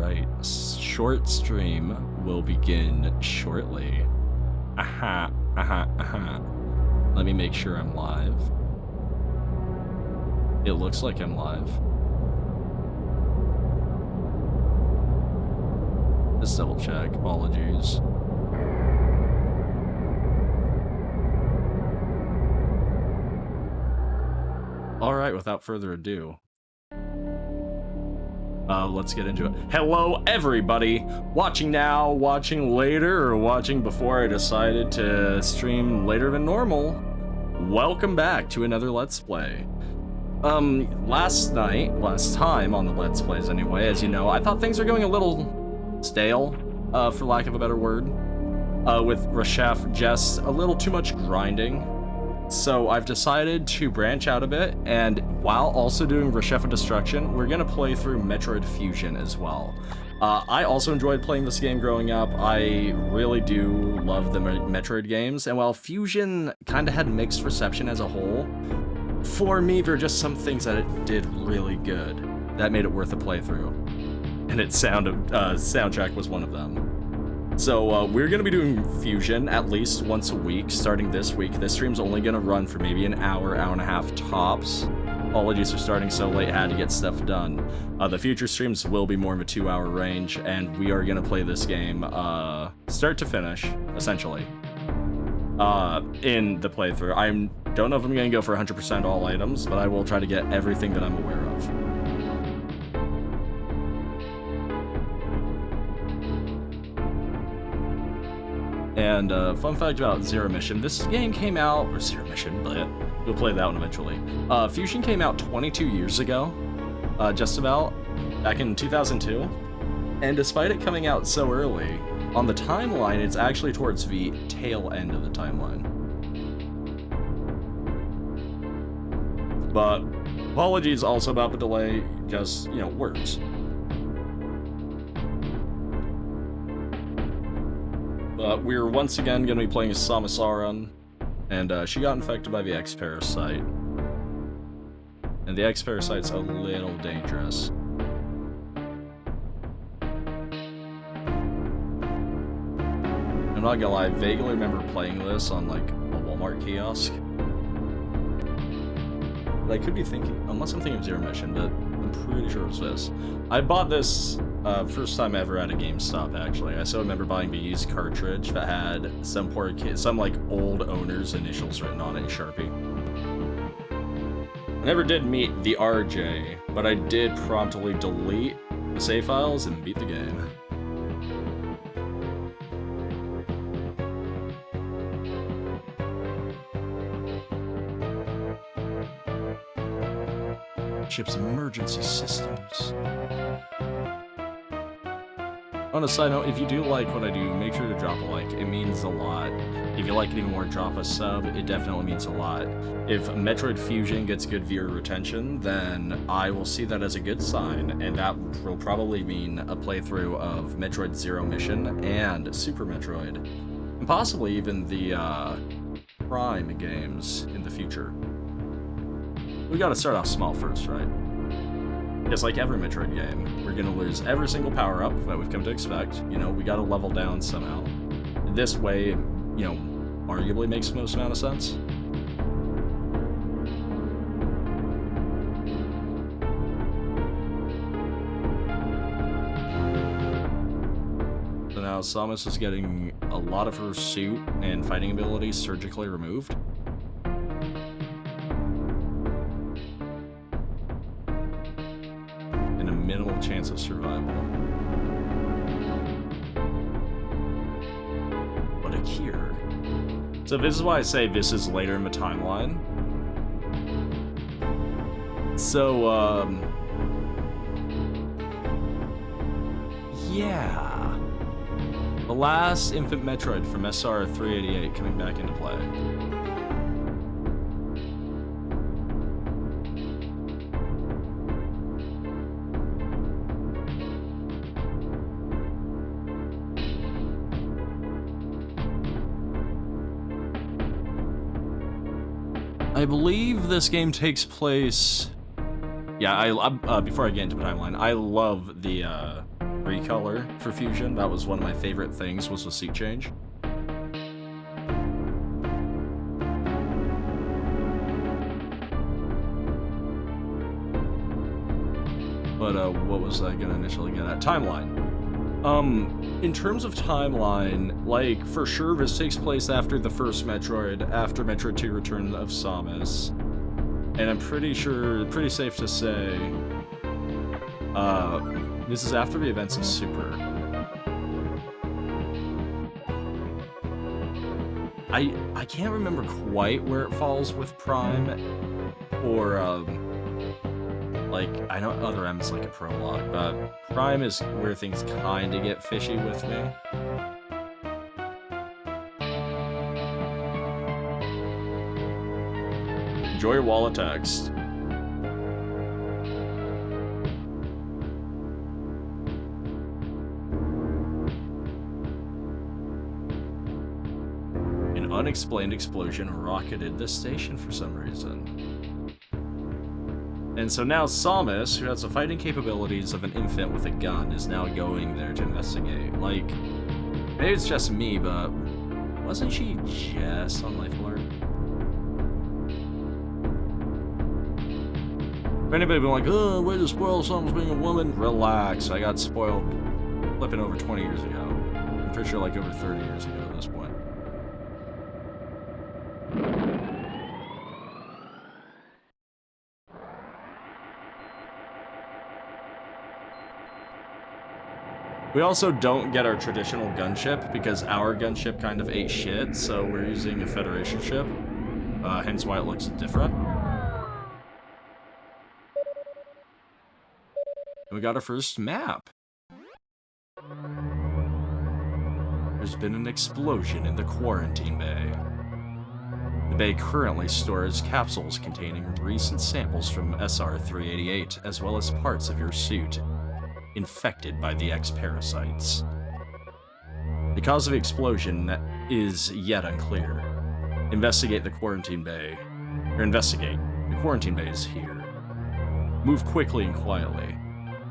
Alright, short stream will begin shortly. Aha, aha, aha. Let me make sure I'm live. It looks like I'm live. Let's double check. Apologies. Alright, without further ado. Let's get into it. Hello, everybody! Watching now, watching later, or watching before I decided to stream later than normal. Welcome back to another Let's Play. Last time on the Let's Plays anyway, as you know, I thought things were going a little stale, for lack of a better word. With Reshef just a little too much grinding. So I've decided to branch out a bit, and while also doing Reshef of Destruction, we're gonna play through Metroid Fusion as well. I also enjoyed playing this game growing up. I really do love the Metroid games, and while Fusion kinda had mixed reception as a whole, for me there are just some things that it did really good that made it worth a playthrough. And its soundtrack was one of them. So we're going to be doing Fusion at least once a week starting this week. This stream's only going to run for maybe an hour, hour and a half tops. Apologies for starting so late, had to get stuff done. The future streams will be more of a 2-hour range, and we are going to play this game start to finish, essentially, in the playthrough. I don't know if I'm going to go for 100% all items, but I will try to get everything that I'm aware of. And fun fact about Zero Mission, this game came out, or Zero Mission, but we'll play that one eventually. Fusion came out 22 years ago, just about, back in 2002. And despite it coming out so early, on the timeline, it's actually towards the tail end of the timeline. But apologies also about the delay, just, you know, works. We're once again going to be playing as Samus, and she got infected by the X-Parasite. And the X-Parasite's a little dangerous. I'm not gonna lie, I vaguely remember playing this on, like, a Walmart kiosk. But I could be thinking, unless I'm thinking of Zero Mission, but I'm pretty sure it was this. I bought this first time ever at a GameStop, actually. I still remember buying the used cartridge that had some poor kid, some like old owner's initials written on it in Sharpie. I never did meet the RJ, but I did promptly delete the save files and beat the game. Ship's emergency systems. On a side note, if you do like what I do, make sure to drop a like. It means a lot. If you like it even more, drop a sub. It definitely means a lot. If Metroid Fusion gets good viewer retention, then I will see that as a good sign, and that will probably mean a playthrough of Metroid Zero Mission and Super Metroid, and possibly even the Prime games in the future. We gotta start off small first, right? Just like every Metroid game, we're gonna lose every single power-up that we've come to expect. You know, we gotta level down somehow. This way, you know, arguably makes the most amount of sense. So now Samus is getting a lot of her suit and fighting abilities surgically removed. Minimal chance of survival. What a cure. So this is why I say this is later in the timeline. So, yeah. The last Infant Metroid from SR388 coming back into play. I believe this game takes place... Yeah, before I get into the timeline, I love the recolor for Fusion. That was one of my favorite things, was the seat change. But what was I gonna initially get at? Timeline. In terms of timeline, like, for sure this takes place after the first Metroid, after Metroid 2 Return of Samus. And I'm pretty sure, pretty safe to say, this is after the events of Super. I can't remember quite where it falls with Prime, or, like, I know Other M is like a prologue, but Prime is where things kinda get fishy with me. Enjoy your wall of text. An unexplained explosion rocketed the station for some reason. And so now Samus, who has the fighting capabilities of an infant with a gun, is now going there to investigate. Like, maybe it's just me, but wasn't she just on Life Alert? If anybody been like, oh, way to spoil Samus being a woman, relax. I got spoiled flipping over 20 years ago. I'm pretty sure like over 30 years ago at this point. We also don't get our traditional gunship because our gunship kind of ate shit, so we're using a Federation ship, hence why it looks different. And we got our first map. There's been an explosion in the quarantine bay. The bay currently stores capsules containing recent samples from SR-388, as well as parts of your suit infected by the X-parasites. The cause of the explosion is yet unclear. Investigate the quarantine bay. Or investigate. The quarantine bay is here. Move quickly and quietly.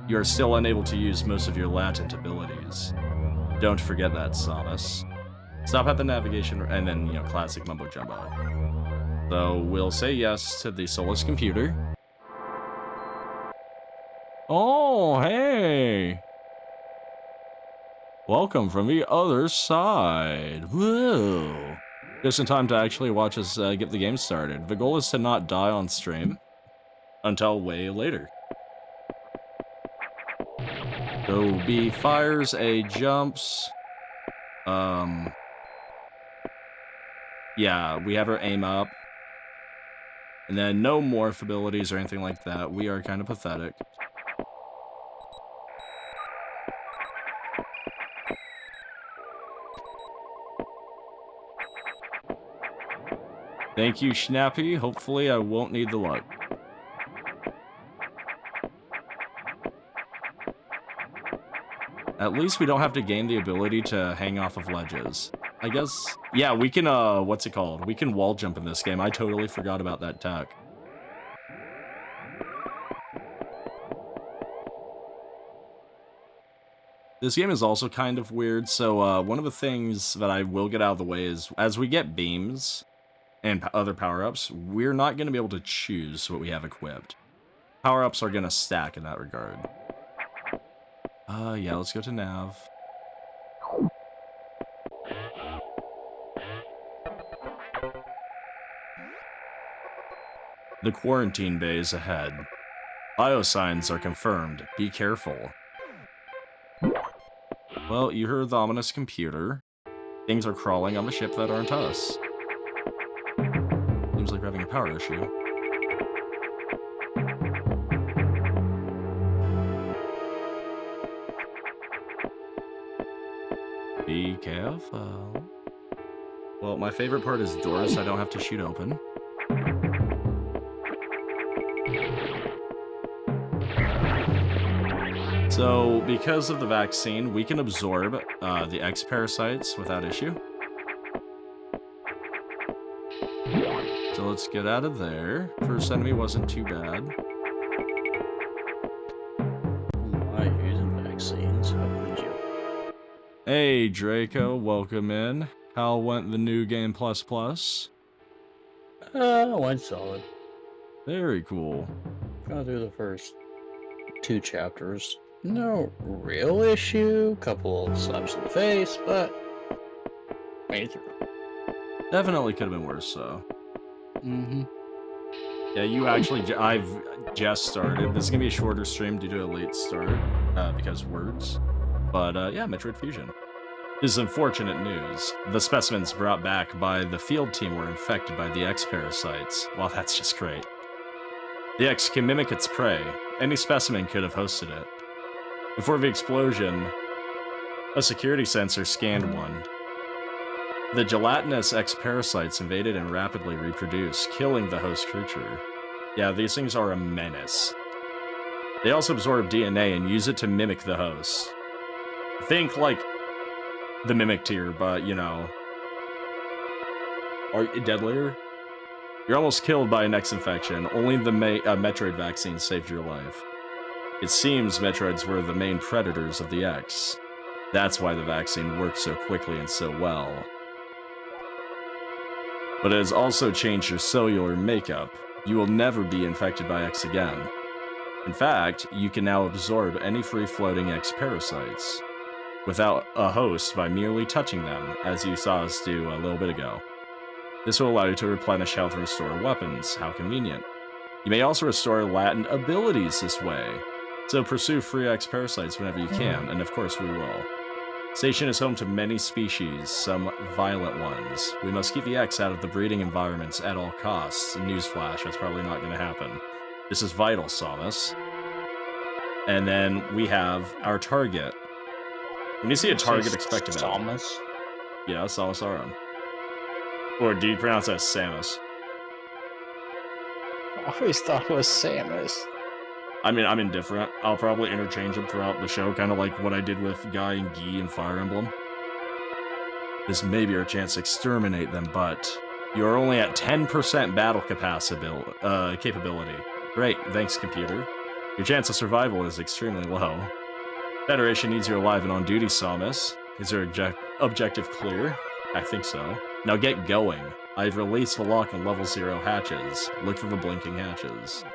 You are still unable to use most of your latent abilities. Don't forget that, Samus. Stop at the navigation, and then, you know, classic mumbo-jumbo. So, we'll say yes to the Solus computer. Oh, hey! Welcome from the other side. Whoa! Just in time to actually watch us get the game started. The goal is to not die on stream until way later. So B fires, A jumps. Yeah, we have our aim up. And then no morph abilities or anything like that. We are kind of pathetic. Thank you, Schnappy. Hopefully I won't need the luck. At least we don't have to gain the ability to hang off of ledges. I guess, yeah, we can, what's it called? We can wall jump in this game. I totally forgot about that tech. This game is also kind of weird, so one of the things that I will get out of the way is, as we get beams and other power-ups, we're not going to be able to choose what we have equipped. Power-ups are going to stack in that regard. Yeah, let's go to Nav. The quarantine bay is ahead. Biosigns are confirmed. Be careful. Well, you heard the ominous computer. Things are crawling on the ship that aren't us. Seems like we're having a power issue. Be careful. Well, my favorite part is doors I don't have to shoot open. So, because of the vaccine, we can absorb the X-parasites without issue. So let's get out of there. First enemy wasn't too bad. I like using vaccines. Hey, Draco, welcome in. How went the new game plus? Went solid. Very cool. Got through the first 2 chapters. No real issue, couple slaps in the face, but made it through. Definitely could have been worse, though. Mm-hmm. Yeah, I've just started. This is gonna be a shorter stream due to a late start, because words. But, yeah, Metroid Fusion. This is unfortunate news. The specimens brought back by the field team were infected by the X parasites. Well, that's just great. The X can mimic its prey. Any specimen could have hosted it. Before the explosion, a security sensor scanned one. The gelatinous X parasites invaded and rapidly reproduced, killing the host creature. Yeah, these things are a menace. They also absorb DNA and use it to mimic the host. Think like the mimic tier, but you know, are deadlier? You're almost killed by an X infection. Only the Metroid vaccine saved your life. It seems Metroids were the main predators of the X. That's why the vaccine worked so quickly and so well. But it has also changed your cellular makeup. You will never be infected by X again. In fact, you can now absorb any free-floating X parasites without a host by merely touching them, as you saw us do a little bit ago. This will allow you to replenish health and restore weapons. How convenient. You may also restore latent abilities this way, so pursue free X parasites whenever you can, and of course we will. Station is home to many species, some violent ones. We must keep the X out of the breeding environments at all costs. Newsflash, that's probably not going to happen. This is vital, Samus. And then we have our target. When you see a target, expect event. Samus? Yeah, Samus Aran. Or do you pronounce that Samus? I always thought it was Samus. I mean, I'm indifferent. I'll probably interchange them throughout the show, kind of like what I did with Guy and Guy in Fire Emblem. This may be our chance to exterminate them, but you are only at 10% battle capability. Great, thanks, computer. Your chance of survival is extremely low. Federation needs you alive and on duty, Samus. Is your objective clear? I think so. Now get going. I've released the lock on level 0 hatches. Look for the blinking hatches.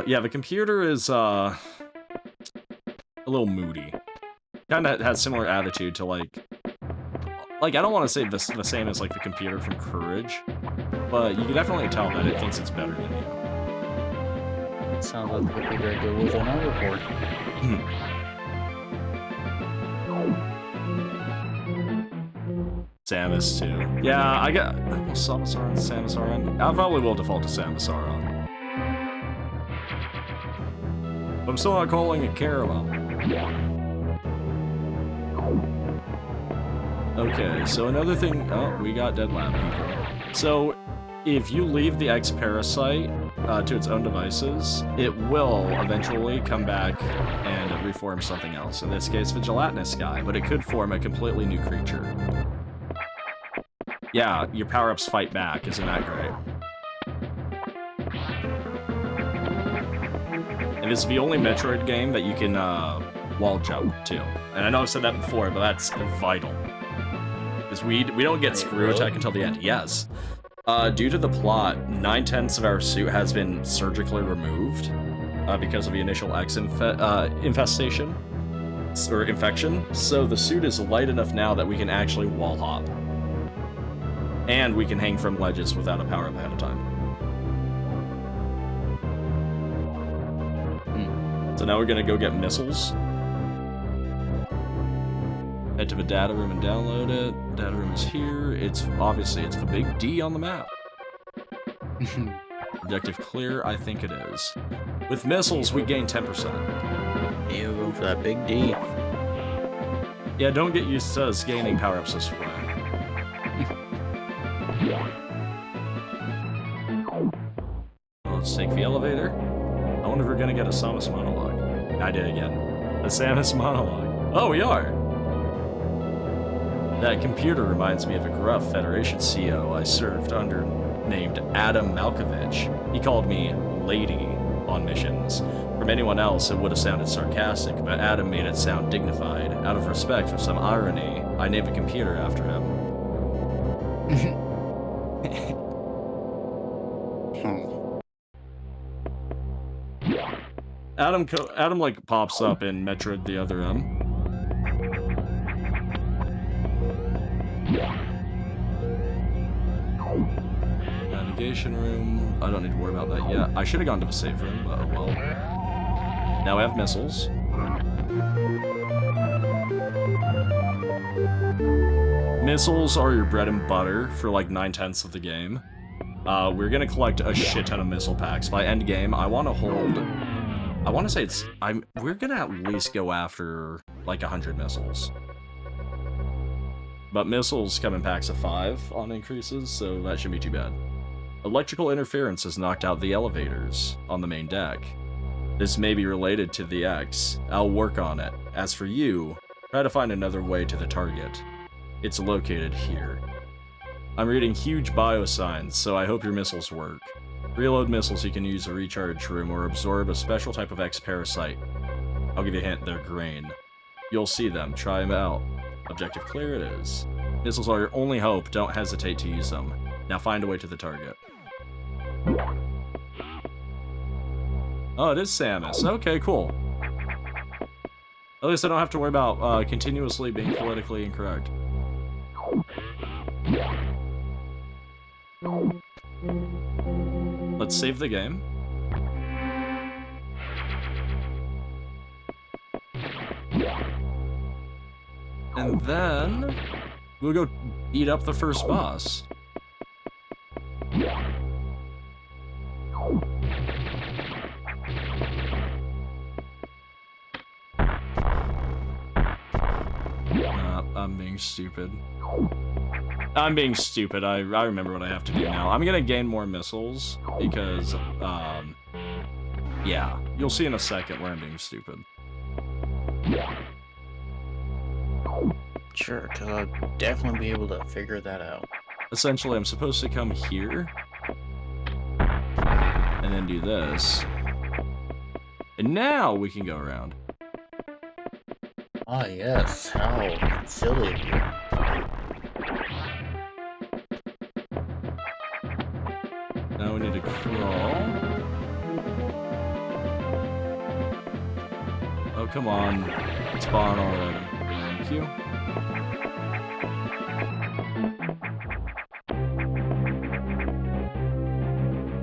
Yeah, the computer is, a little moody. Kinda has similar attitude to, like, I don't want to say the same as, like, the computer from Courage, but you can definitely tell that it thinks it's better than you. It sounds like the computer good was on our report. Samus, too. Yeah, I got Samus Aran, Samus Aran. I probably will default to Samus Aran. I'm still not calling it caramel. Okay, so another thing... Oh, we got dead lab people. So, if you leave the X parasite to its own devices, it will eventually come back and reform something else. In this case, the gelatinous guy, but it could form a completely new creature. Yeah, your power-ups fight back. Isn't that great? And this is the only Metroid game that you can wall jump to. And I know I've said that before, but that's vital. Because we don't get screw attack until the end. Yes. Due to the plot, 9/10 of our suit has been surgically removed because of the initial X infestation, or infection. So the suit is light enough now that we can actually wall hop. And we can hang from ledges without a power-up ahead of time. So now we're gonna go get missiles. Head to the data room and download it. Data room is here. It's the big D on the map. Objective clear, I think it is. With missiles, we gain 10%. You go for that big D. Yeah, don't get used to us gaining power-ups this way. Let's take the elevator. I wonder if we're gonna get a Samus monologue. I did again. A Samus monologue. Oh, we are! That computer reminds me of a gruff Federation CO I served under named Adam Malkovich. He called me Lady on missions. From anyone else, it would have sounded sarcastic, but Adam made it sound dignified. Out of respect for some irony, I named a computer after him. Adam like pops up in Metroid the Other M. Navigation room. I don't need to worry about that yet. I should have gone to the safe room, but oh well. Now we have missiles. Missiles are your bread and butter for like 9/10 of the game. We're gonna collect a shit ton of missile packs. By end game, I want to hold. I want to say we're gonna at least go after like 100 missiles. But missiles come in packs of 5 on increases, so that shouldn't be too bad. Electrical interference has knocked out the elevators on the main deck. This may be related to the X. I'll work on it. As for you, try to find another way to the target. It's located here. I'm reading huge bio signs, so I hope your missiles work. Reload missiles you can use a recharge room or absorb a special type of X parasite. I'll give you a hint, they're green. You'll see them, try them out. Objective clear it is. Missiles are your only hope, don't hesitate to use them. Now find a way to the target. Oh, it is Samus. Okay, cool. At least I don't have to worry about continuously being politically incorrect. Let's save the game. And then we'll go beat up the first boss. I'm being stupid. I'm being stupid. I remember what I have to do now. I'm gonna gain more missiles because, yeah. You'll see in a second where I'm being stupid. Sure, because I'll definitely be able to figure that out. Essentially, I'm supposed to come here and then do this. And now we can go around. Ah, yes. How silly of you. Now we need to crawl. Oh, come on. Spawn already. Thank you.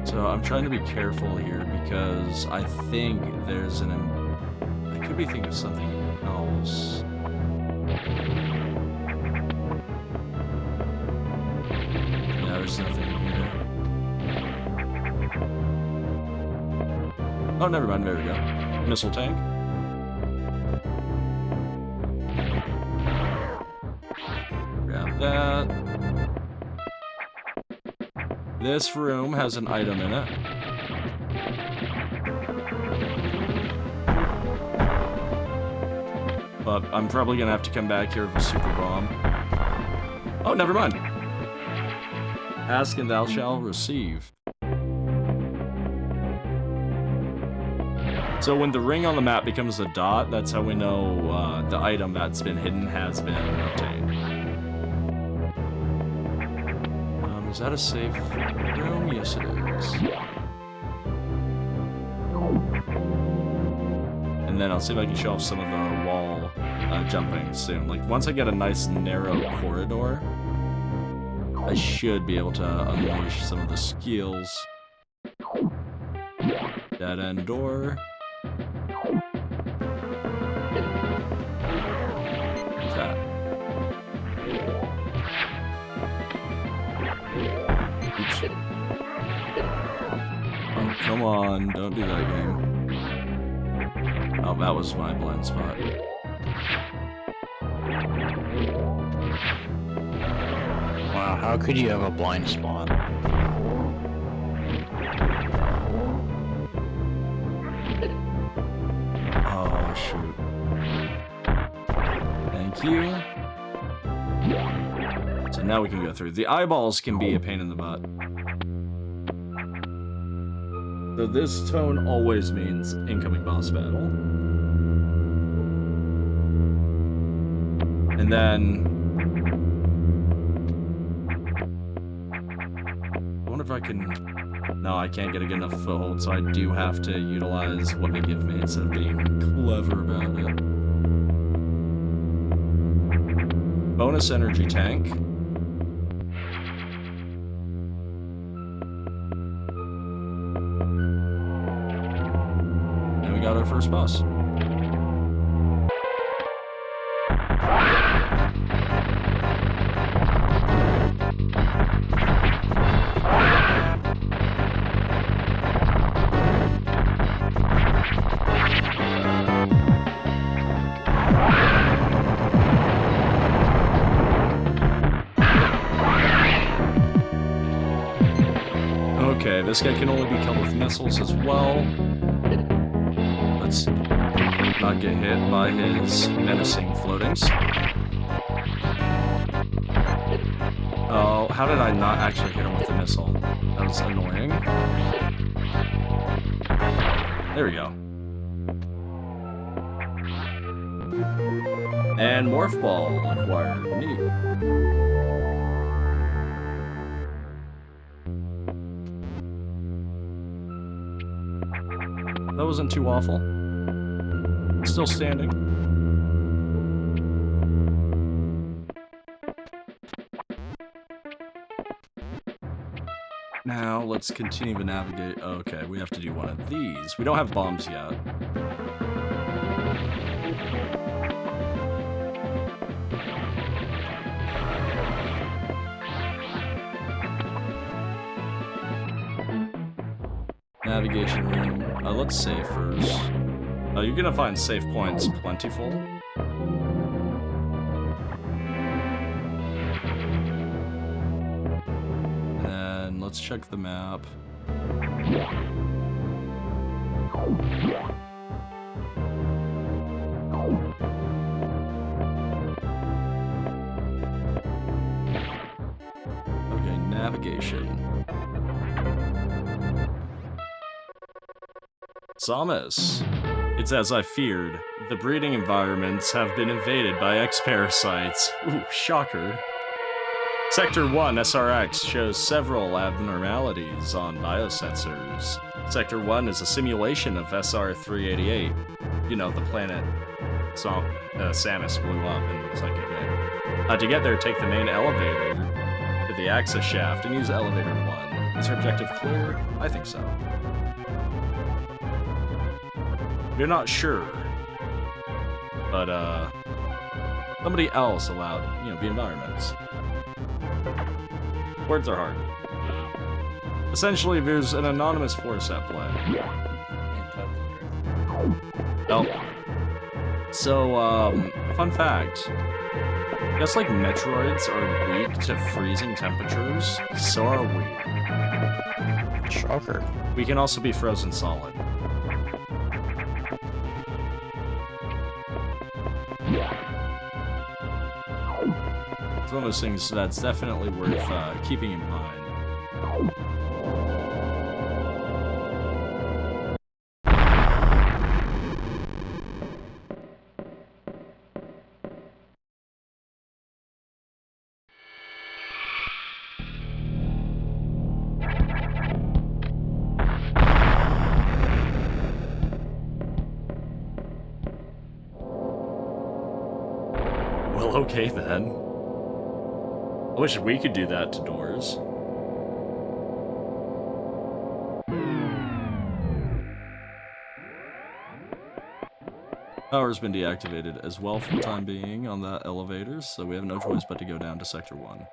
So I'm trying to be careful here because I think there's an... I could be thinking of something else. Yeah, there's nothing here. Oh, never mind. There we go. Missile tank. Grab that. This room has an item in it. But I'm probably gonna have to come back here with a super bomb. Oh, never mind. Ask and thou shalt receive. So when the ring on the map becomes a dot, that's how we know the item that's been hidden has been obtained. Is that a safe room? Yes, it is. And then I'll see if I can show off some of the wall jumping soon. Like, once I get a nice narrow corridor, I should be able to unleash some of the skills. Dead end door. What's that? Oops. Oh, come on. Don't do that, game. Oh, that was my blind spot. Wow, how could you have a blind spot? Oh, shoot. Thank you. So now we can go through. The eyeballs can be a pain in the butt. So this tone always means incoming boss battle. And then... I wonder if I can... No, I can't get a good enough foothold, so I do have to utilize what they give me instead of being clever about it. Bonus energy tank. And we got our first boss. Okay, this guy can only be killed with missiles as well. Let's not get hit by his menacing floatings. Oh, how did I not actually hit him with the missile? That was annoying. There we go. And Morph Ball acquired. Neat. That wasn't too awful. Still standing. Now, let's continue to navigate. Okay, we have to do one of these. We don't have bombs yet. Navigation room. Let's save first. You're gonna find save points plentiful. And let's check the map. Okay, navigation. Samus. It's as I feared. The breeding environments have been invaded by X-parasites. Ooh, shocker. Sector 1 SRX shows several abnormalities on biosensors. Sector 1 is a simulation of SR-388. You know, the planet Samus blew up and was like a game. To get there, take the main elevator to the access shaft and use elevator 1. Is our objective clear? I think so. We're not sure, but somebody else allowed, the environments. Words are hard. Essentially, there's an anonymous force at play. Oh. So, fun fact. Just like Metroids are weak to freezing temperatures, so are we. Shocker. We can also be frozen solid. It's one of those things that's definitely worth keeping in mind. Well, okay then. I wish we could do that to doors. Power's been deactivated as well for the time being on that elevator, so we have no choice but to go down to Sector 1.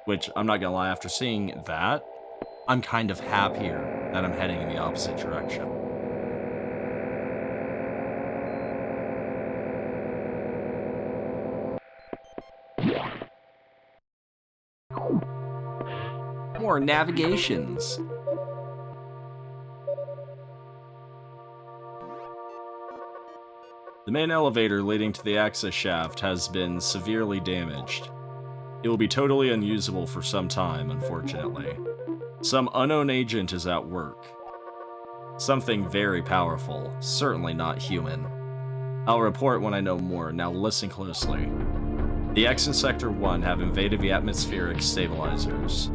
Which, I'm not gonna lie, after seeing that, I'm kind of happier that I'm heading in the opposite direction. More navigations. The main elevator leading to the access shaft has been severely damaged. It will be totally unusable for some time, unfortunately. Some unknown agent is at work. Something very powerful, certainly not human. I'll report when I know more, now listen closely. The X in Sector 1 have invaded the atmospheric stabilizers.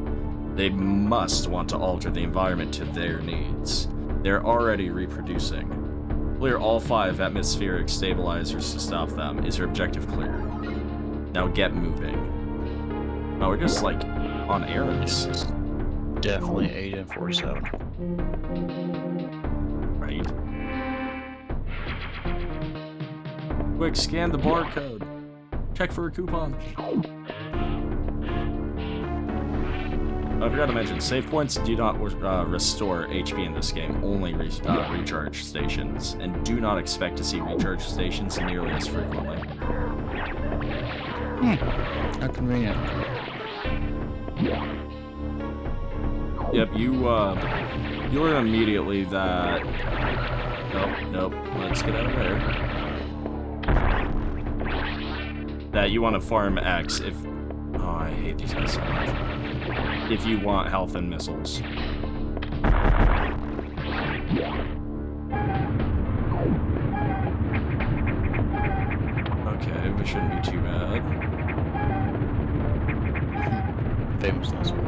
They must want to alter the environment to their needs. They're already reproducing. Clear all 5 atmospheric stabilizers to stop them. Is your objective clear? Now get moving. Oh, we're just like on errands. Definitely Agent 47. Right. Quick, scan the barcode. Check for a coupon. I forgot to mention, save points do not restore HP in this game, only recharge stations, and do not expect to see recharge stations nearly as frequently. How convenient. Yep, you learn immediately that... Nope, let's get out of there. That you want to farm X if... Oh, I hate these guys so much. If you want health and missiles. Okay, this shouldn't be too bad. Famous last one.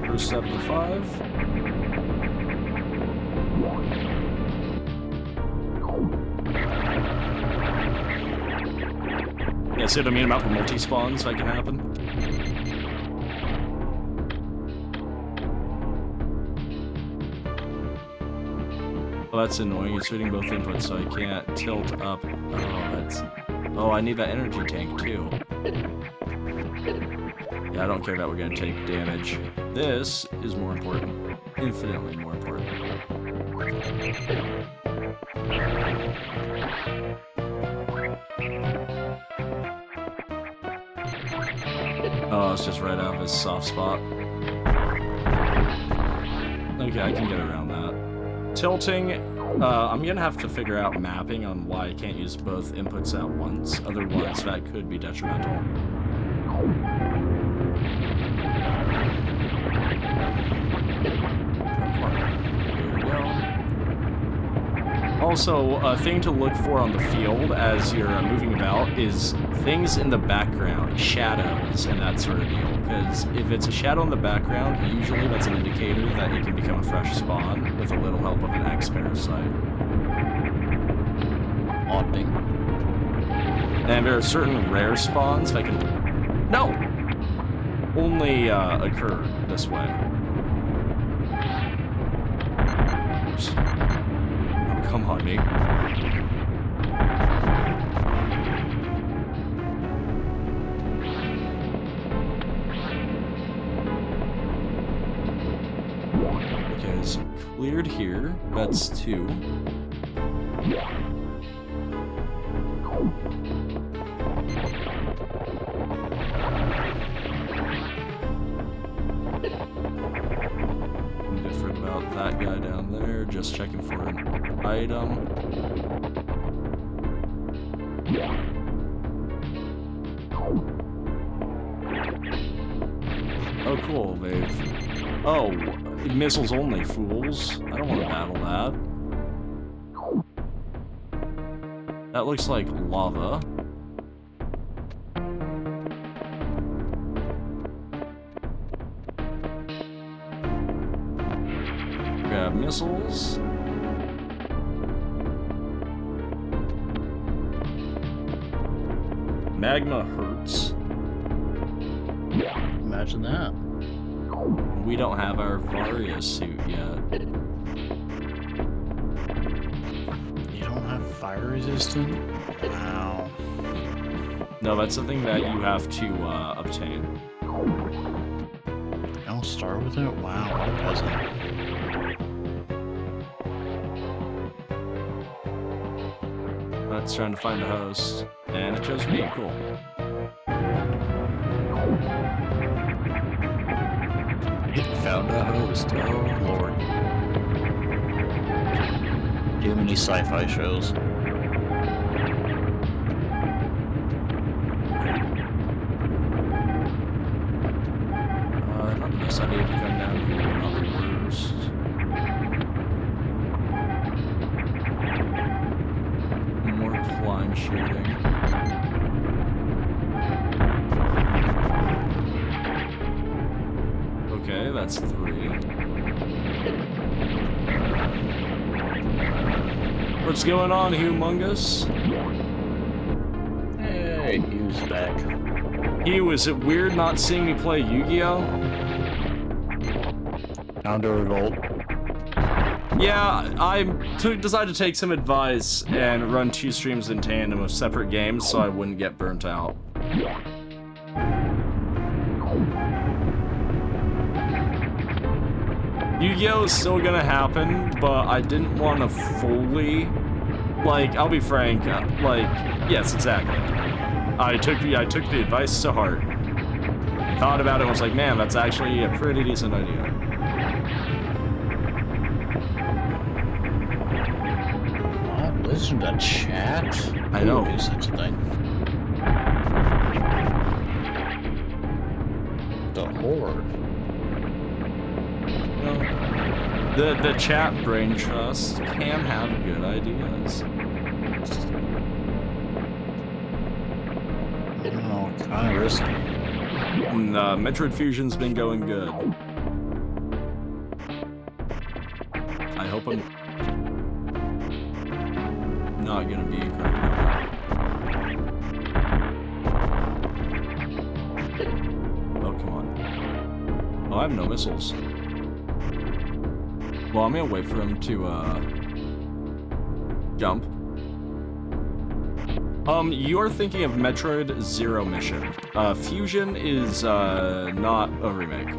First up to 5. Yeah, see what I mean about the multi-spawns that can happen? Well, that's annoying. It's reading both inputs, so I can't tilt up. Oh, that's... Oh, I need that energy tank, too. Yeah, I don't care that we're gonna take damage. This is more important. Infinitely more important. Oh, it's just right out of his soft spot. Okay, I can get around that. Tilting, I'm gonna have to figure out mapping on why I can't use both inputs at once, otherwise that could be detrimental. There we go. Also, a thing to look for on the field as you're moving about is things in the background, shadows, and that sort of deal. Because if it's a shadow in the background, usually that's an indicator that it can become a fresh spawn with a little help of an X parasite. Opting. And there are certain rare spawns that can... No! Only occur this way. Oops. Oh, come on, me. Okay, it's cleared here. That's 2. Indifferent about that guy down there, just checking for an item. Oh, cool, they've... Oh, missiles only, fools. I don't want to battle that. That looks like lava. Grab missiles. Magma hurts. Imagine that. We don't have our Varia suit yet. You don't have fire resistant? Wow. No, that's something that you have to obtain. I'll start with it? Wow, what a peasant. That's trying to find a host. And it chose me, cool. Found a host, oh lord. Too many sci-fi shows. come down here, but not the worst. More climb shooting. Okay, that's 3. What's going on, Humongous? Hey, Hugh's back. Hugh, is it weird not seeing me play Yu-Gi-Oh? Down to revolt. Yeah, I decided to take some advice and run 2 streams in tandem of separate games so I wouldn't get burnt out. Yu-Gi-Oh is still gonna happen, but I didn't want to fully... Like, I'll be frank, yes, exactly. I took the advice to heart. I thought about it and was like, man, that's actually a pretty decent idea. What? Listen to chat? I know. Do such a thing. The horde. The chat brain trust can have good ideas. Oh, kind of risky. Metroid Fusion's been going good. I hope I'm not gonna be incorrect. Oh, come on. Oh, I have no missiles. Well, I'm gonna wait for him to, jump. You're thinking of Metroid Zero Mission. Fusion is, not a remake.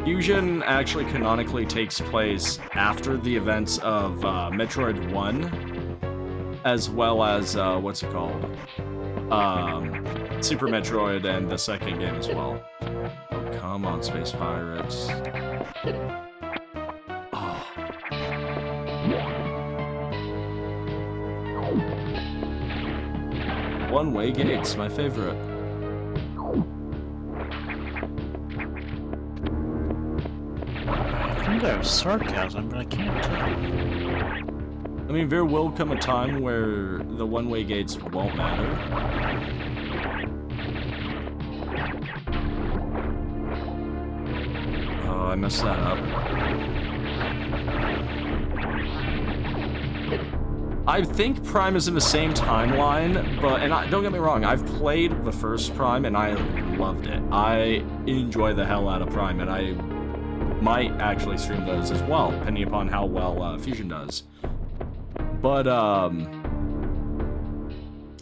Fusion actually canonically takes place after the events of, Metroid 1, as well as, what's it called? Super Metroid and the second game as well. Oh, come on, Space Pirates. One-way gates, my favorite. I think that was sarcasm, but I can't tell. I mean, there will come a time where the one-way gates won't matter. Oh, I messed that up. I think Prime is in the same timeline, but, don't get me wrong, I've played the first Prime and I loved it. I enjoy the hell out of Prime, and I might actually stream those as well, depending upon how well Fusion does. But,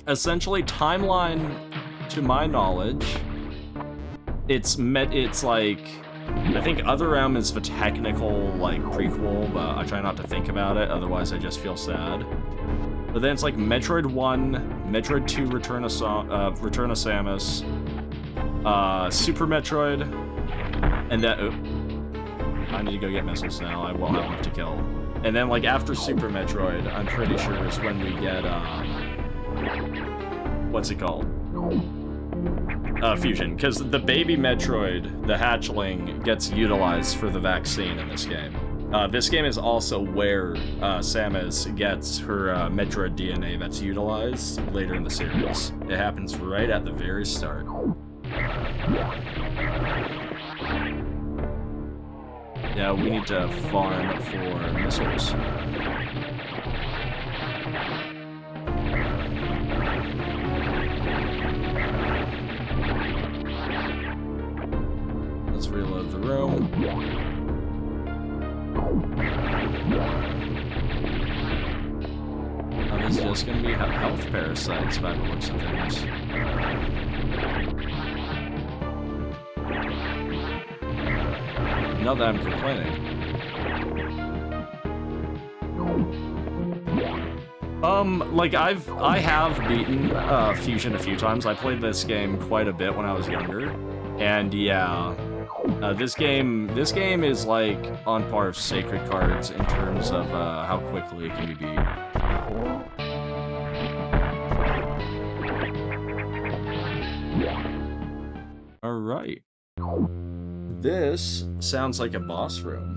essentially, timeline, to my knowledge, it's like, I think Other Realm is the technical, like, prequel, but I try not to think about it, otherwise I just feel sad. But then it's like Metroid 1, Metroid 2 Return of Samus, Super Metroid, and that... Oh, I need to go get missiles now, I won't have enough to kill. And then, like, after Super Metroid, I'm pretty sure is when we get, what's it called? Fusion, because the baby Metroid, the hatchling, gets utilized for the vaccine in this game. This game is also where Samus gets her Metroid DNA that's utilized later in the series. It happens right at the very start. Yeah, we need to farm for missiles. Let's reload the room. It's just gonna be health parasites by the looks of things. Not that I'm complaining. Like I have beaten Fusion a few times. I played this game quite a bit when I was younger, and yeah, this game is like on par with Sacred Cards in terms of how quickly it can be beat. All right. this sounds like a boss room.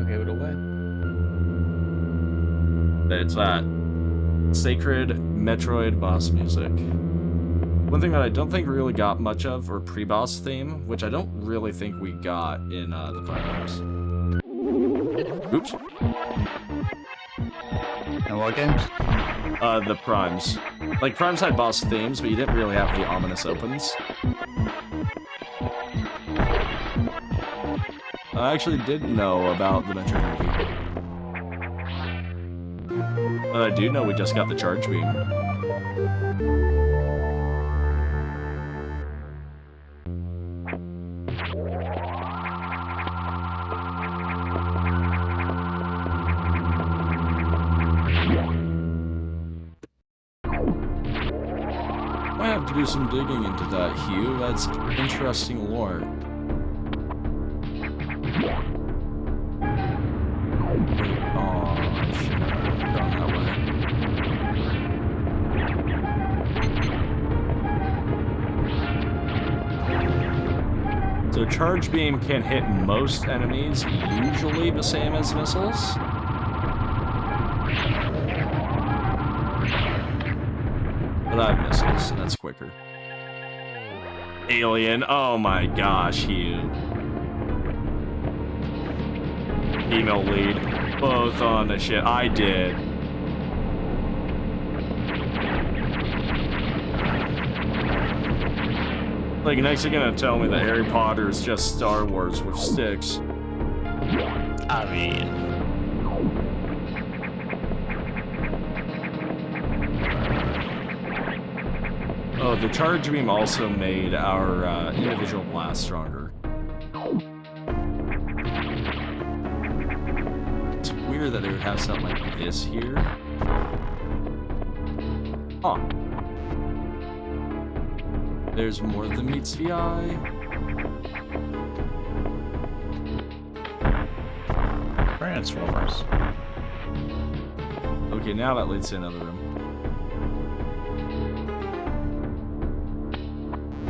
Okay, what away? It's that sacred Metroid boss music. One thing that I don't think we really got much of, or pre-boss theme, which I don't really think we got in the Prime games. Oops. And what games? The Primes. Like, Primes had boss themes, but you didn't really have the ominous opens. I actually didn't know about the Metroid movie. But I do know we just got the charge beam. Might have to do some digging into that, Hugh. That's interesting lore. Oh, I should have gone that way. So charge beam can hit most enemies, usually the same as missiles. But I have missiles, so that's quicker. Alien, oh my gosh, Hugh. Female lead, both on the shit. I did. Like, next you're gonna tell me that Harry Potter is just Star Wars with sticks. I mean... Oh, the charge beam also made our individual blast stronger. It's weird that they would have something like this here. Huh. There's more than meets the eye. Transformers. Okay, now that leads to another room.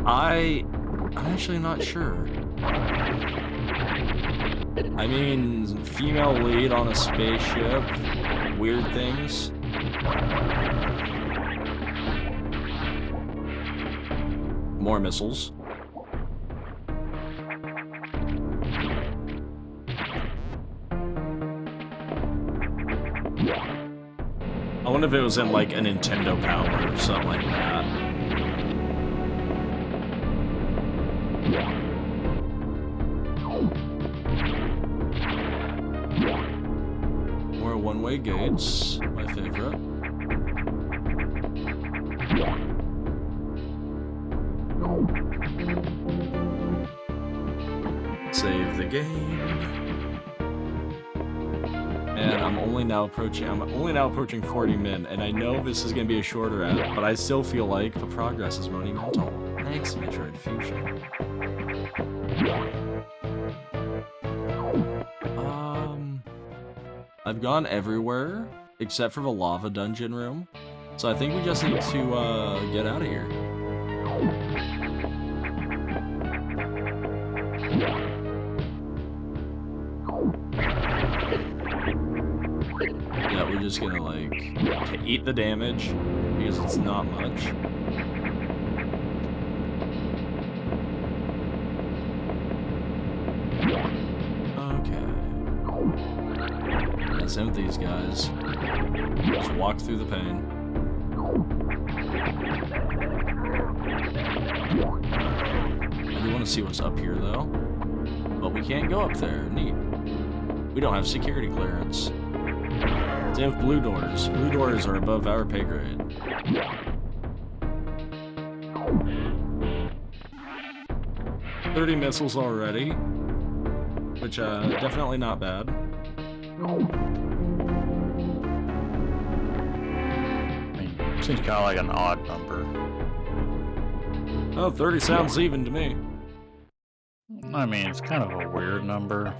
I'm actually not sure. I mean, female lead on a spaceship, weird things. More missiles. I wonder if it was in like a Nintendo Power or something like that. More one-way gates, my favorite. Save the game. And I'm only now approaching 40 min, and I know this is gonna be a shorter app, but I still feel like the progress is monumental. Thanks, Metroid Fusion. I've gone everywhere except for the lava dungeon room, so I think we just need to get out of here. Yeah, we're just gonna like eat the damage because it's not much. Same with these guys. Just walk through the pain. I do want to see what's up here, though. But we can't go up there. Neat. We don't have security clearance. Same with blue doors. Blue doors are above our pay grade. $30 missiles already. Which, definitely not bad. Seems kind of like an odd number. Oh, 30 sounds even to me. I mean, it's kind of a weird number.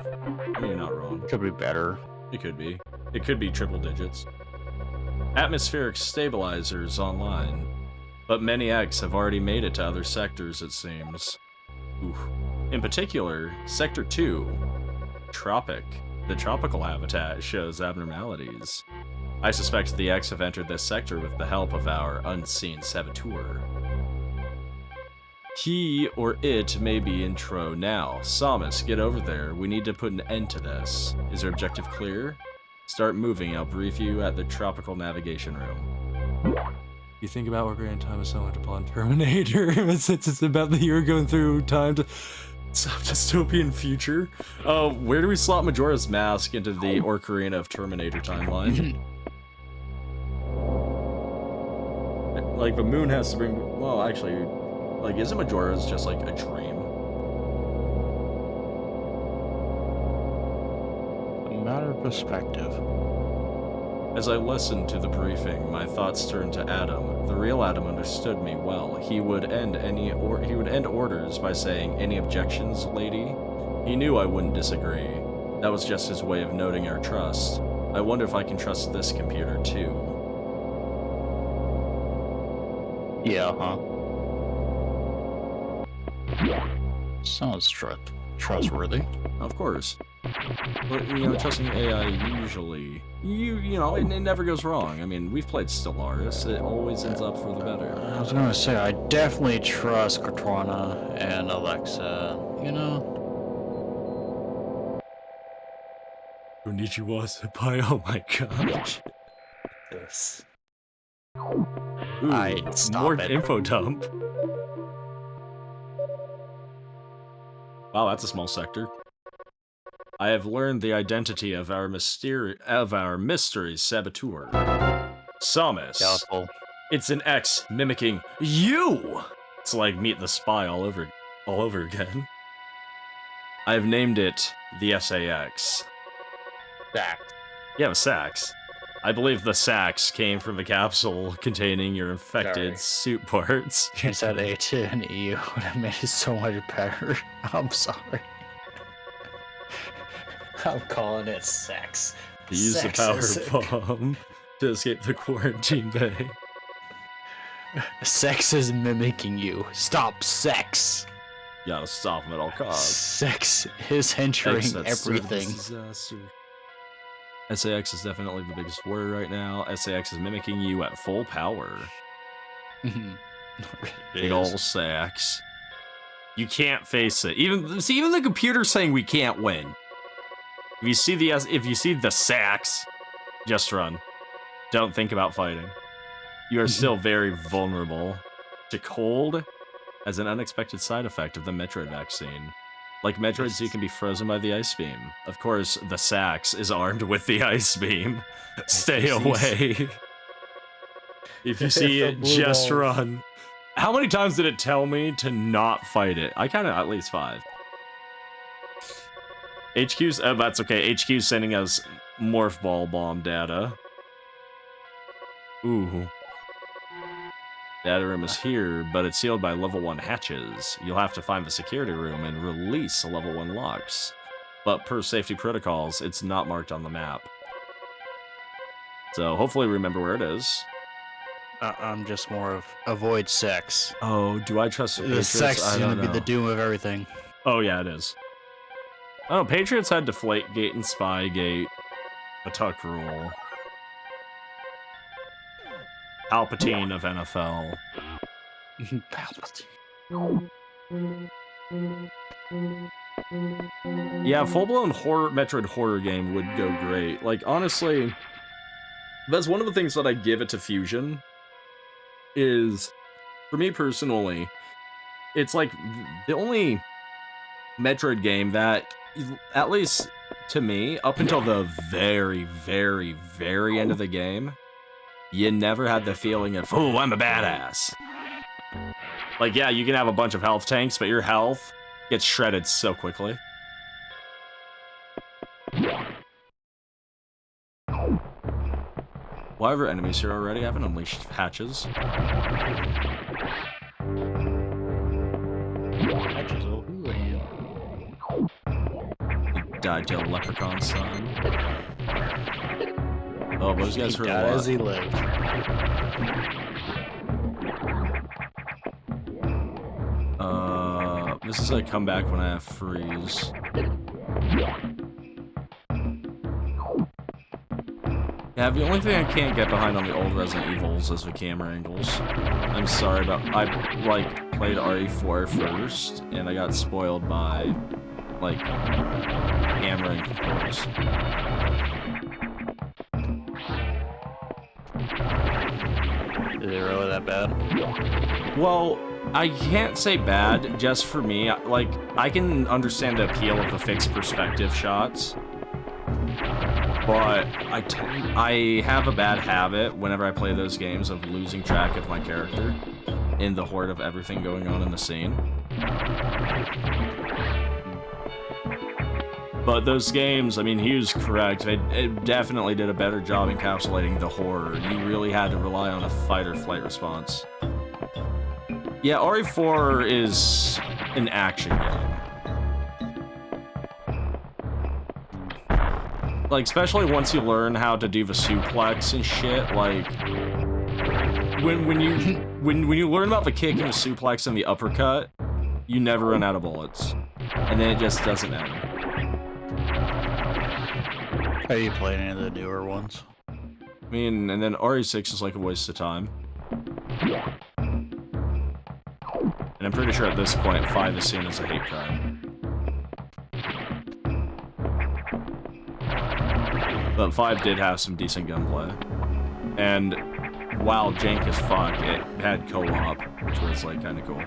You're not wrong. Could be better. It could be. It could be triple digits. Atmospheric stabilizers online. But many X have already made it to other sectors, it seems. Oof. In particular, Sector 2, Tropic, the tropical habitat, shows abnormalities. I suspect the X have entered this sector with the help of our unseen saboteur. He or it may be in Tro now. Samus, get over there. We need to put an end to this. Is your objective clear? Start moving. I'll brief you at the tropical navigation room. You think about Ocarina of Time is so much upon Terminator, since it's about the year going through time to some dystopian future. Where do we slot Majora's Mask into the Ocarina of Terminator timeline? Like, the moon has to bring... Well, actually, like, isn't Majora's just, like, a dream? A matter of perspective. As I listened to the briefing, my thoughts turned to Adam. The real Adam understood me well. He would end orders by saying, "Any objections, lady?" He knew I wouldn't disagree. That was just his way of noting our trust. I wonder if I can trust this computer too. Yeah, sounds trustworthy. Of course. But, you know, trusting AI usually... You know, it never goes wrong. I mean, we've played Stellaris. It always ends up for the better. I was gonna say, I definitely trust Cortana and Alexa, you know? Konnichiwa, senpai. Oh my gosh. This. Ooh, Stop more it. info dump. Wow, that's a small sector. I have learned the identity of our mystery saboteur. Samus. Doubtful. It's an X mimicking you. It's like Meet the Spy all over again. I've named it the SAX. Back. Yeah, the SAX. I believe the SAX came from the capsule containing your infected suit parts. Change that A to an E would have made it so much better. I'm sorry. I'm calling it sex. Use the power bomb to escape the quarantine bay. Sex is mimicking you. Stop sex. You gotta stop him at all costs. Sex is entering everything. SAX is definitely the biggest word right now. SAX is mimicking you at full power. Big ol' sax. You can't face it. Even the computer's saying we can't win. If you see the sax, just run. Don't think about fighting. You are still very vulnerable to cold as an unexpected side effect of the Metroid vaccine. Like Metroids, you can be frozen by the ice beam. Of course, the sax is armed with the ice beam. Stay away. If you see it, just run. How many times did it tell me to not fight it? I counted at least 5. HQ's, oh, that's okay. HQ's sending us morph ball bomb data. Ooh. Data room is here, but it's sealed by level 1 hatches. You'll have to find the security room and release level 1 locks. But per safety protocols, it's not marked on the map. So hopefully remember where it is. I'm just more of avoid sex. Oh, do I trust the Patriots? Sex is I don't gonna be know. the doom of everything. Oh yeah, it is. Oh, Patriots had Deflategate and Spygate. A tuck rule. Palpatine of NFL. Palpatine. Yeah, full-blown horror Metroid horror game would go great. Like, honestly, that's one of the things that I give it to Fusion. Is, for me personally, it's like the only Metroid game that, at least to me, up until the very, very, very end of the game, you never had the feeling of, oh, I'm a badass. Like, yeah, you can have a bunch of health tanks, but your health gets shredded so quickly. Whatever enemies here already, I haven't unleashed hatches. Hatches will hooray. He died to a leprechaun son. Oh, those guys hurt a Died lot. as he lived. This is a comeback when I have freeze. Yeah, the only thing I can't get behind on the old Resident Evils is the camera angles. I'm sorry, but I, like, played RE4 first, and I got spoiled by, like, camera and controls. Is it really that bad? Well, I can't say bad, just for me. Like, I can understand the appeal of the fixed perspective shots. But I have a bad habit whenever I play those games of losing track of my character in the horde of everything going on in the scene. But those games, I mean, he was correct. It definitely did a better job encapsulating the horror. You really had to rely on a fight or flight response. Yeah, RE4 is an action game. Like, especially once you learn how to do the suplex and shit, like, when you learn about the kick and the suplex and the uppercut, you never run out of bullets. And then it just doesn't matter. Have you played any of the newer ones? I mean, and then RE6 is like a waste of time. And I'm pretty sure at this point, 5 is seen as a hate crime. But 5 did have some decent gunplay. And while jank as fuck, it had co-op, which was, like, kinda cool.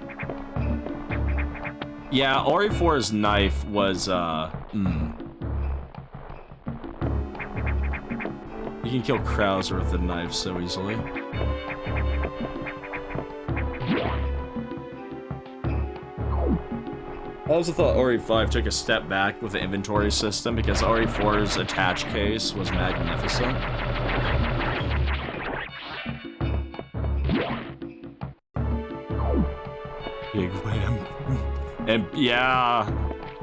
Yeah, RE4's knife was, You can kill Krauser with the knife so easily. I also thought RE5 took a step back with the inventory system because RE4's attach case was magnificent. Big wham. And yeah,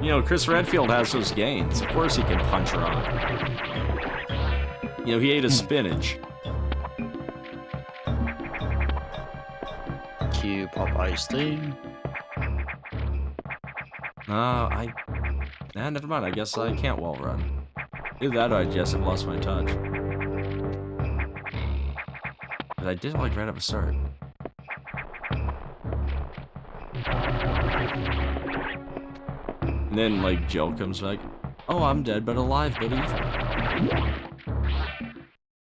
you know, Chris Redfield has those gains. Of course he can punch rock. You know, he ate his spinach. Cue Popeye's theme. Nah, never mind. I guess I can't wall run. Either that or I just have lost my touch. But I did like right at the start. And then, like, Jill comes back. Oh, I'm dead, but alive, buddy.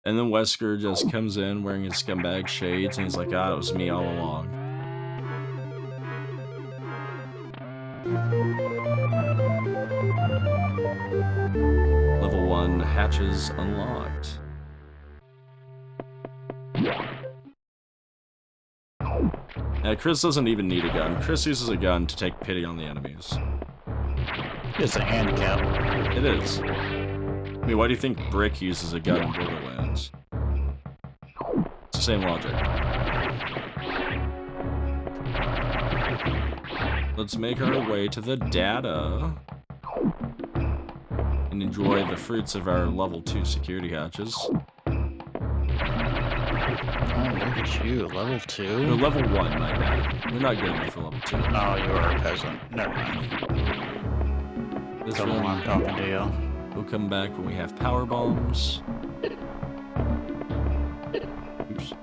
And then Wesker just comes in wearing his scumbag shades, and he's like, ah, it was me all along. Level 1, hatches unlocked. Now, Chris doesn't even need a gun. Chris uses a gun to take pity on the enemies. It's a handicap. It is. I mean, why do you think Brick uses a gun in Borderlands? It's the same logic. Let's make our way to the data and enjoy the fruits of our level 2 security hatches. Oh, look at you, level 2? No, level 1, my bad. We're not good enough for level 2. Oh, you are a peasant. Never mind. This Don't know why I'm talking to you. We'll come back when we have power bombs. Oops.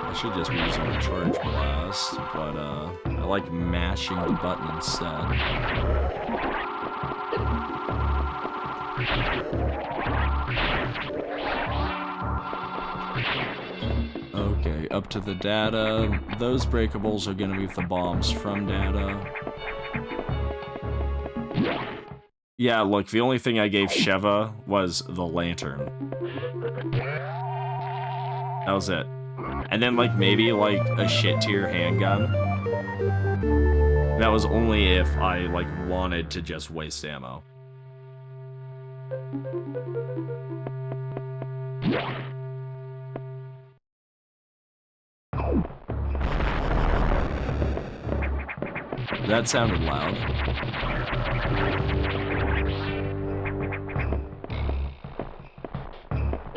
I should just be using a charge blast, but I like mashing the button instead. Okay, up to the data. Those breakables are gonna be the bombs from data. Yeah, look, the only thing I gave Sheva was the lantern. That was it. And then, like, maybe, like, a shit-tier handgun. That was only if I, like, wanted to just waste ammo. That sounded loud.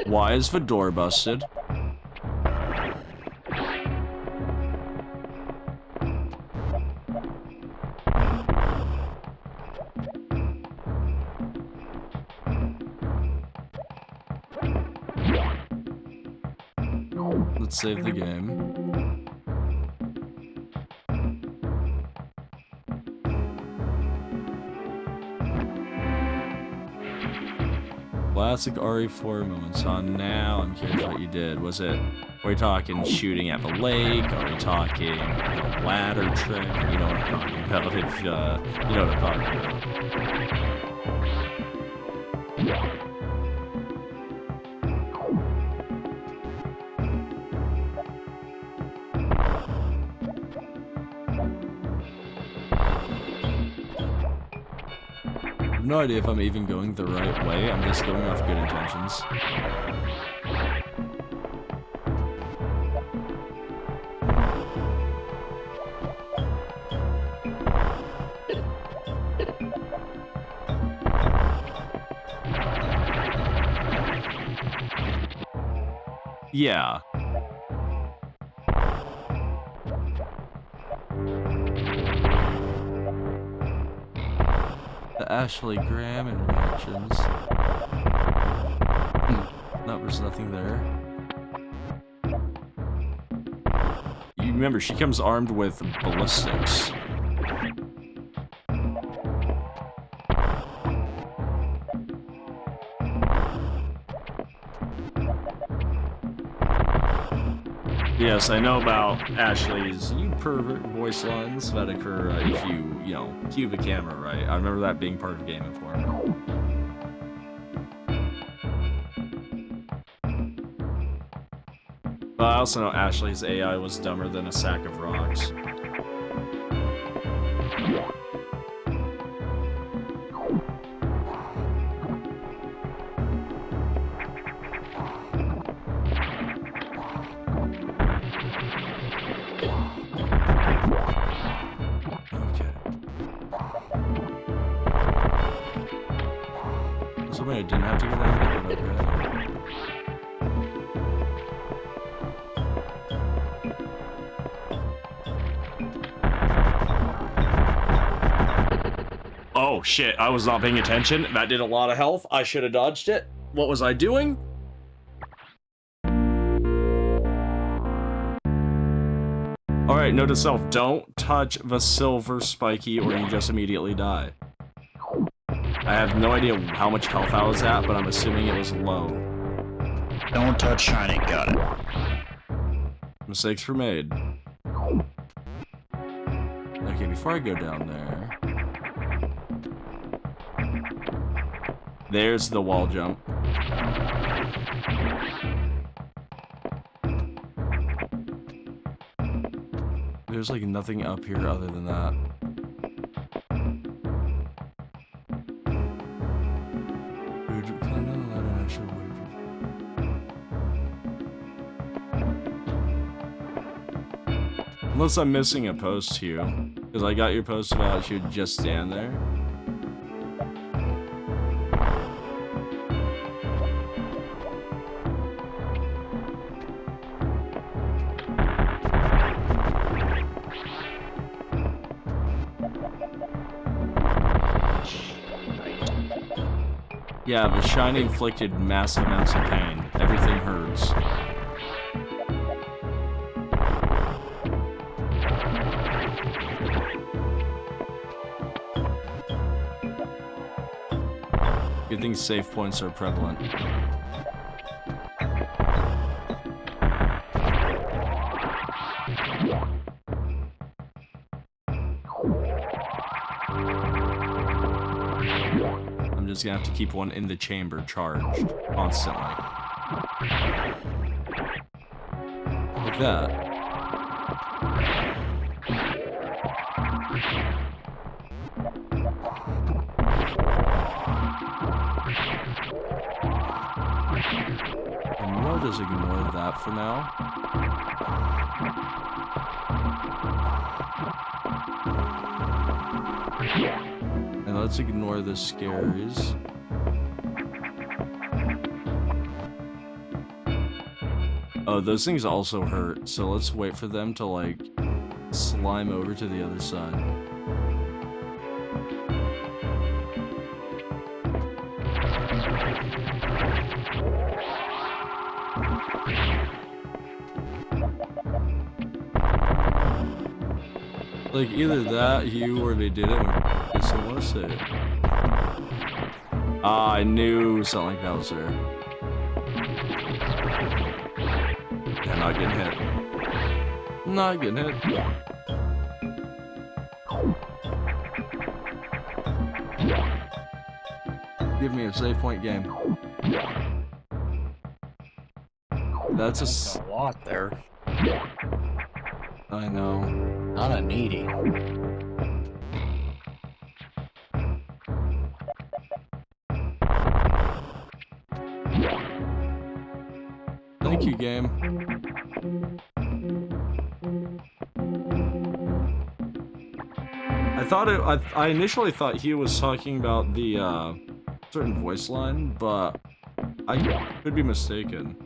Why is the door busted? Let's save the game. Classic RE4 moments. So now I'm curious what you did. Was it, are we talking shooting at the lake? Are we talking the ladder trick? You know what I'm talking about. If, you know what I'm talking about. I have no idea if I'm even going the right way. I'm just going off good intentions. Yeah. The Ashley Graham and reactions. No, there's nothing there. You remember, she comes armed with ballistics. Yes, I know about Ashley's "you pervert" voice lines that occur if you know, cue the camera right. I remember that being part of Game Informer. But I also know Ashley's AI was dumber than a sack of rocks. I didn't have to go down there. Oh shit, I was not paying attention. That did a lot of health. I should have dodged it. What was I doing? Alright, note to self, don't touch the silver spiky or you just immediately die. I have no idea how much health I was at, but I'm assuming it was low. Don't touch shiny, got it. Mistakes were made. Okay, before I go down there... There's the wall jump. There's like nothing up here other than that. Unless I'm missing a post here, because I got your post about you just stand there. Yeah, the shiny inflicted massive amounts of pain. Everything hurts. Good thing save points are prevalent. I'm just gonna have to keep one in the chamber charged constantly. Like that. And we'll just ignore that for now. And let's ignore the scares. Oh, those things also hurt, so let's wait for them to, like, slime over to the other side. Like, either that, you, or they did it. So I want to say it. Ah, I knew something like that was there. Yeah, not getting hit. Not getting hit. Give me a save point game. That's a lot there. I know. Not a needy. Thank you, game. I initially thought he was talking about the certain voice line, but I could be mistaken.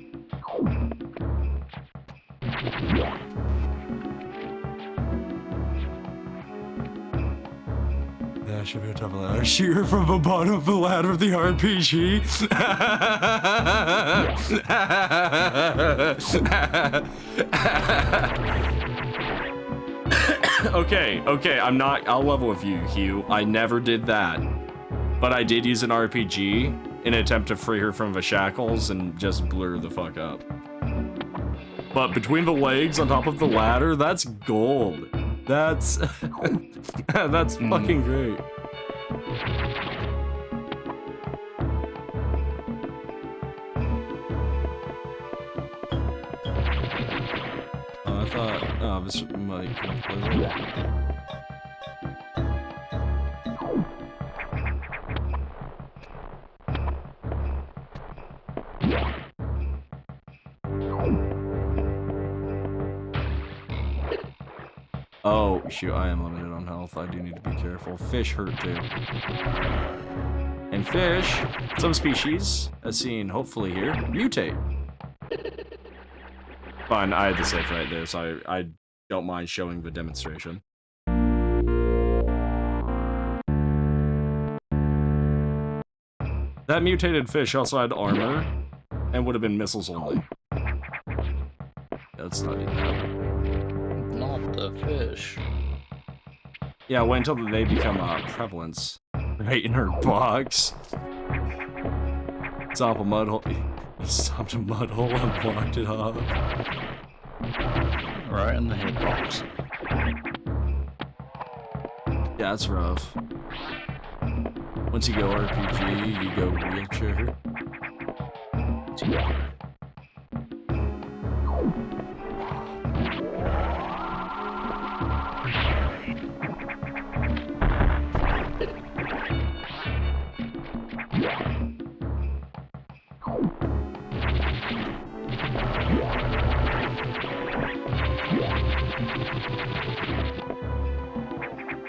That should be a top of the ladder. Shoot her from the bottom of the ladder of the RPG. Okay, I'll level with you, Hugh. I never did that. But I did use an RPG in an attempt to free her from the shackles and just blew her the fuck up. But between the legs on top of the ladder, that's gold. That's that's fucking great. I thought, oh, this might come up later. Oh, shoot, I am limited on health. I do need to be careful. Fish hurt too. And fish, some species, as seen hopefully here, mutate. Fine, I had to save right there, so I don't mind showing the demonstration. That mutated fish also had armor, and would have been missiles only. Let's not do that. Not the fish. Yeah, wait until they become prevalence. Right in her box. Stop a mud hole. He stopped a mud hole and blocked it off. Right in the hitbox. Yeah, it's rough. Once you go RPG, you go wheelchair.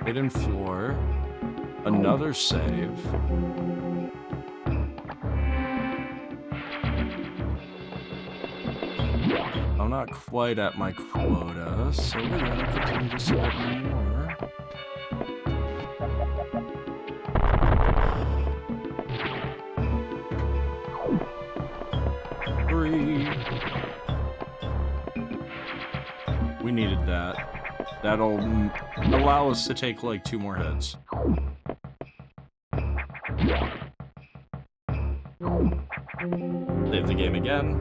Hidden floor. Another save. I'm not quite at my quota, so we're gonna continue to save more. We needed that. That'll allow us to take like 2 more hits. Save the game again.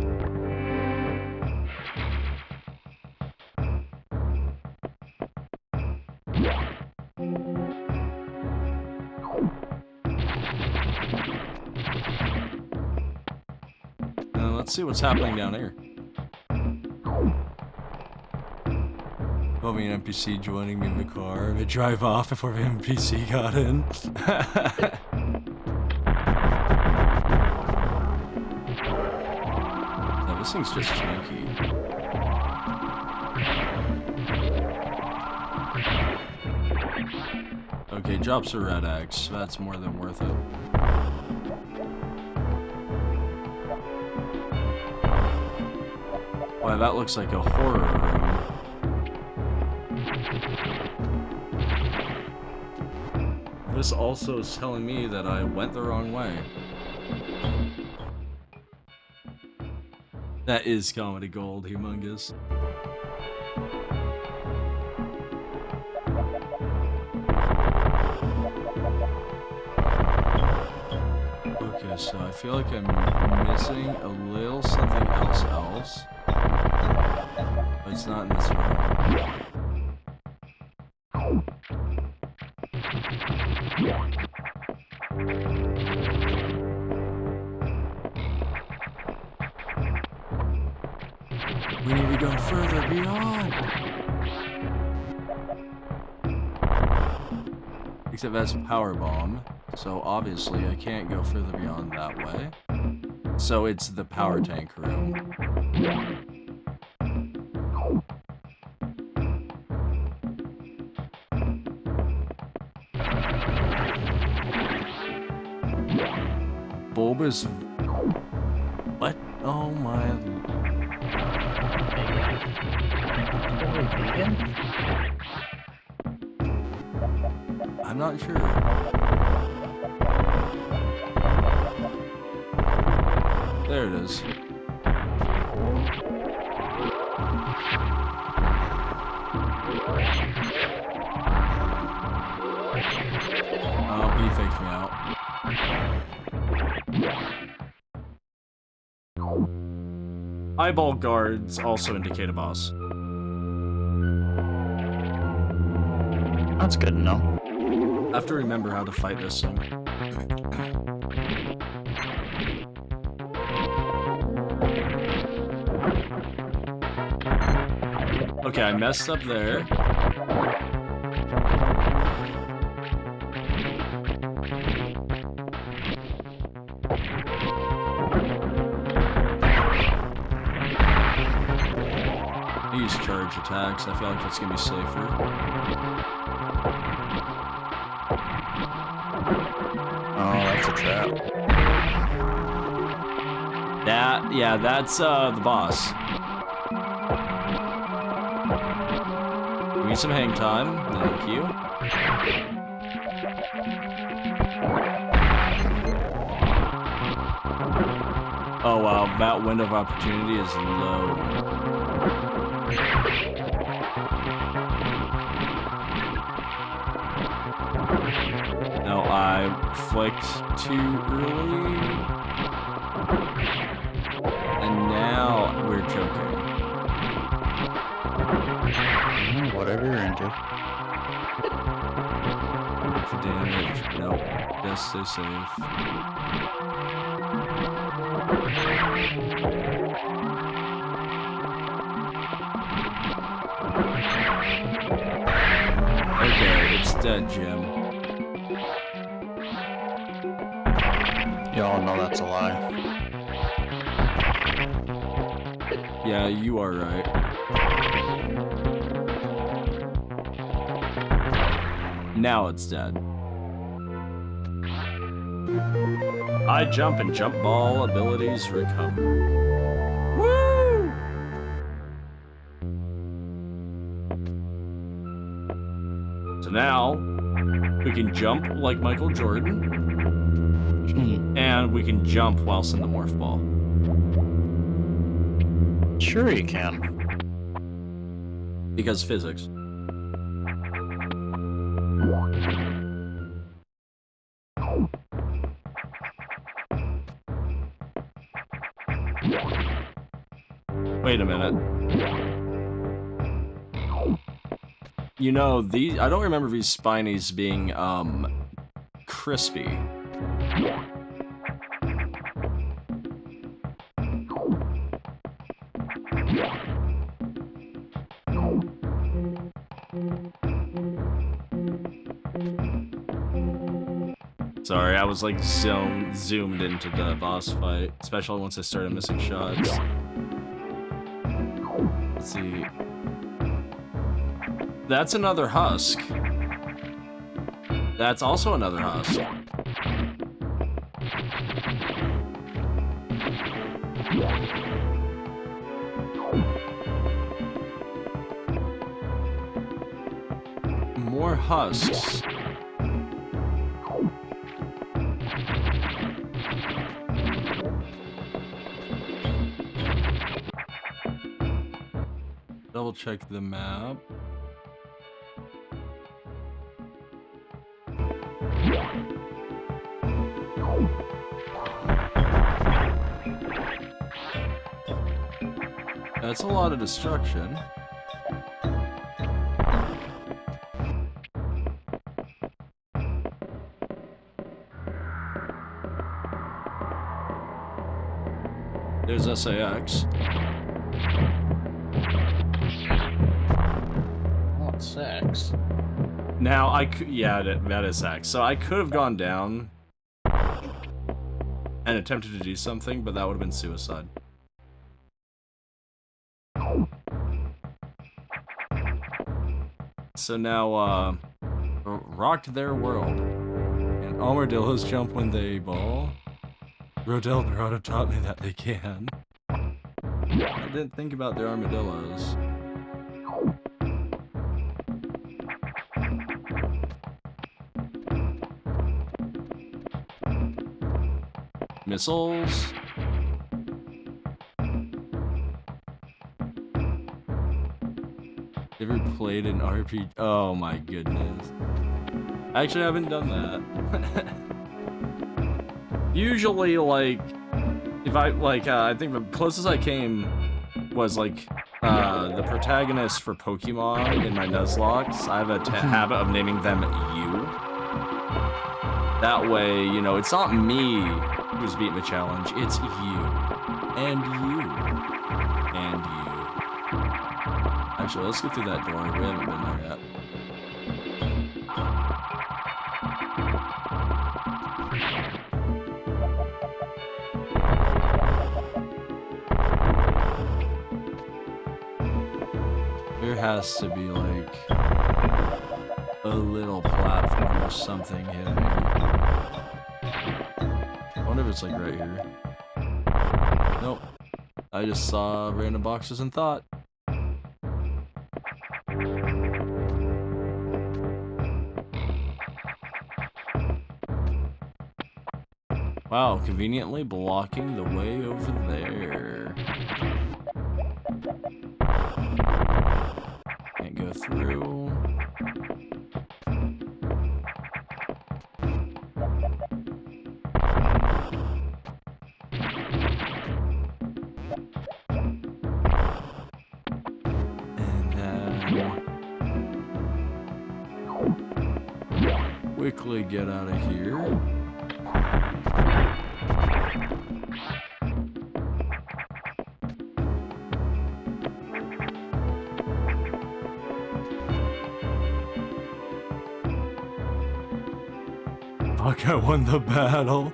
Now let's see what's happening down here. Me an NPC joining me in the car. They drive off before the NPC got in. No, this thing's just janky. Okay, drops a red X. That's more than worth it. Wow, that looks like a horror room. This also is telling me that I went the wrong way. That is comedy gold, humongous. Okay, so I feel like I'm missing a little something else. But it's not in this room. We need to go further beyond. Except that's a power bomb, so obviously I can't go further beyond that way. So it's the power tank room. Bulbous. What? Oh my. I'm not sure. There it is. Oh, he faked me out. Eyeball guards also indicate a boss. That's good to know. I have to remember how to fight this thing. Okay, I messed up there. I use charge attacks. I feel like that's gonna be safer. Oh, that's a trap. Yeah, that's the boss. Give me some hang time, thank you. Oh wow, that window of opportunity is low. No, I flicked too early. And now we're choking. Whatever you're into. Look for damage. Nope. Just stay safe. Okay, it's dead, Jim. Y'all know that's a lie. Yeah, you are right. Now it's dead. High jump and jump ball abilities recovered. Woo! So now we can jump like Michael Jordan, and we can jump whilst in the morph ball. Sure you can. Because physics. Wait a minute. You know, these I don't remember these spinies being crispy. Sorry, I was like zoomed into the boss fight, especially once I started missing shots. Let's see. That's another husk. That's also another husk. more husks. Double check the map. That's a lot of destruction. There's SAX. Oh, it's sex. Now I could, yeah, that is X. So I could have gone down and attempted to do something, but that would have been suicide. So now, rocked their world, and armadillos jump when they ball. Rodel Dorado taught me that they can. I didn't think about their armadillos. Missiles. Ever played an RPG? Oh my goodness. Actually, I haven't done that. Usually, like, if I, I think the closest I came was, like, the protagonist for Pokemon in my Nuzlocke. I have a habit of naming them you. That way, you know, it's not me who's beating the challenge, it's you. And you. And you. Actually, let's get through that door. We haven't been there yet. There has to be, like, a little platform or something hidden here. I wonder if it's, like, right here. Nope. I just saw random boxes and thought. Wow, conveniently blocking the way over there. Can't go through. And then quickly get out of here. Fuck, I won the battle.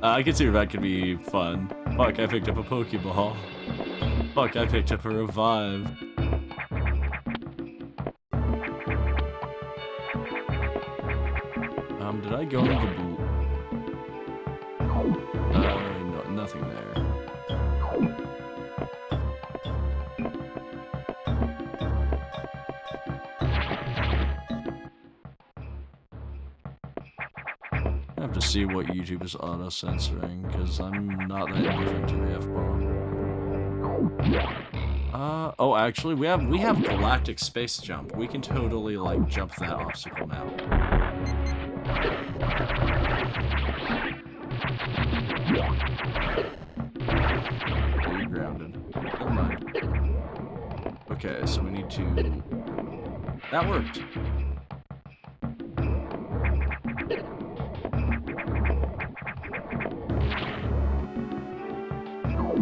I can see if that could be fun. Fuck, I picked up a Pokeball. Fuck, I picked up a Revive. Did I go into the blue? No, nothing there. I have to see what YouTube is auto-censoring, because I'm not that indifferent to the F-bomb. Oh, actually, we have Galactic Space Jump. We can totally, like, jump that obstacle now. Are you grounded? Never mind. Okay, so we need to... That worked.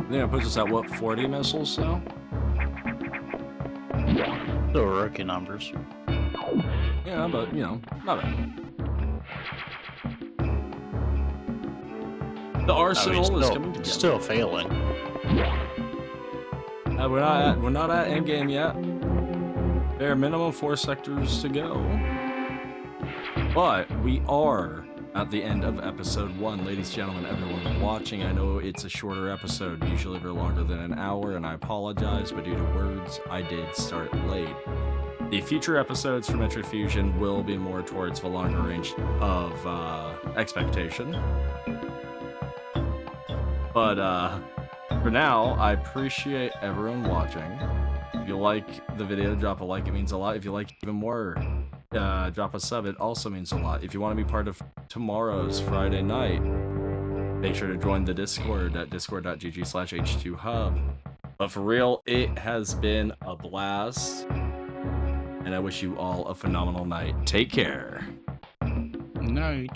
Then it puts us at, what, 40 missiles now? Still rookie numbers. Yeah, but, you know, not bad. The arsenal is coming together. Still failing. We're not at endgame yet. There are minimum 4 sectors to go. But we are at the end of episode 1. Ladies, gentlemen, everyone watching, I know it's a shorter episode, usually they're longer than an hour, and I apologize, but due to words, I did start late. The future episodes for Metroid Fusion will be more towards the longer range of expectation. But for now, I appreciate everyone watching. If you like the video, drop a like, it means a lot. If you like even more, drop a sub, it also means a lot. If you want to be part of tomorrow's Friday night, make sure to join the Discord at discord.gg/h2hub. But for real, it has been a blast, and I wish you all a phenomenal night. Take care. Night.